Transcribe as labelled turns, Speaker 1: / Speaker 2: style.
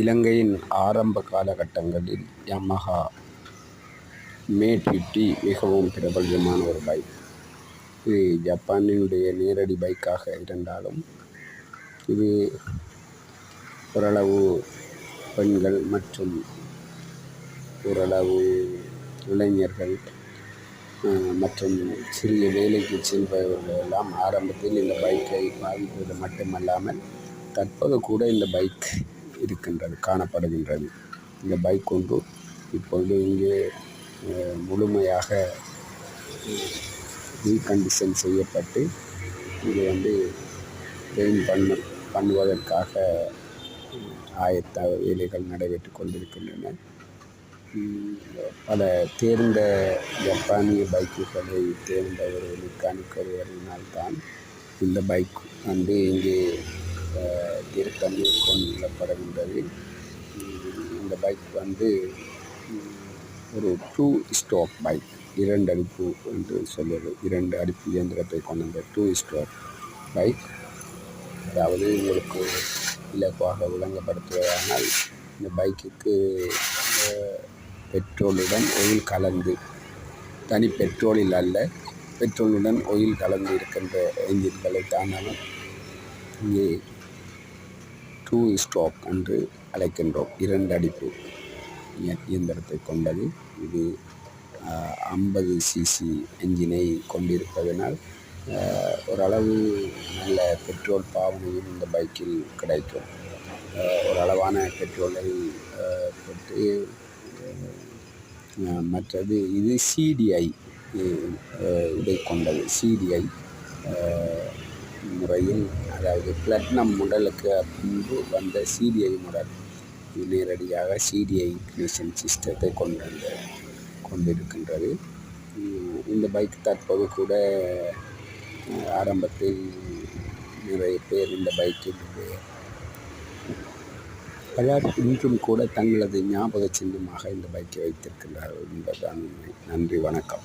Speaker 1: இலங்கையின் ஆரம்ப காலகட்டங்களில் யமஹா மேட் 50 மிகவும் பிரபல்யமான ஒரு பைக். இது ஜப்பானினுடைய நேரடி பைக்காக இருந்தாலும் இது ஓரளவு பெண்கள் மற்றும் ஓரளவு இளைஞர்கள் மற்றும் சிறிய வேலைக்கு செல்பவர்கள் எல்லாம் ஆரம்பத்தில் இந்த பைக்கை பாவிப்பது மட்டுமல்லாமல் தற்போது கூட இந்த பைக் காணப்படுகின்றது. இந்த பைக் ஒன்று இப்பொழுது இங்கே முழுமையாக ரீகண்டிஷன் செய்யப்பட்டு இங்கே பெயிண்ட் பண்ணுவதற்காக ஆயத்த வேலைகள் நடைபெற்று கொண்டிருக்கின்றன. பல தேர்ந்த ஜப்பானிய பைக்குகளை தேர்ந்த ஒரு மெக்கானிக் ஒருவரினால்தான் இந்த பைக் இங்கே திருத்தம் மேற்கொள்ளப்படுகின்றது. இந்த பைக் ஒரு 2 ஸ்ட்ரோக் பைக், 2 அடிப்பு என்று சொல்வது, 2 அடிப்பு இயந்திரத்தை கொண்ட 2 ஸ்ட்ரோக் பைக். அதாவது உங்களுக்கு இலகுவாக விளங்கப்படுத்துவதானால் இந்த பைக்குக்கு பெட்ரோலுடன் ஆயில் கலந்து, தனி பெட்ரோலில் அல்ல, பெட்ரோலுடன் ஆயில் கலந்து இருக்கின்ற என்ஜின்களை தானாலும் இங்கே 2 ஸ்ட்ரோக் என்று அழைக்கின்றோம். 2 அடிப்பு இயந்திரத்தை கொண்டது. இது 50 சிசி என்ஜினை கொண்டிருப்பதனால் ஓரளவு நல்ல பெட்ரோல் பாவனையும் இந்த பைக்கில் கிடைக்கும். ஓரளவான பெட்ரோலை பெற்று மற்றது இது CDI இதை கொண்டது. CDI முறையில், அதாவது பிளாட்டினம் மாடலுக்கு முன்பு வந்த CDI மாடல் நேரடியாக CDI இக்னிஷன் சிஸ்டத்தை கொண்டிருக்கின்றது. இந்த பைக் தற்போது கூட ஆரம்பத்தில் நிறைய பேர் இந்த பைக்கில் பலர் இன்றும் கூட தங்களது ஞாபக சின்னமாக இந்த பைக்கை வைத்திருக்கின்றார்கள் என்பதுதான் உண்மை. நன்றி, வணக்கம்.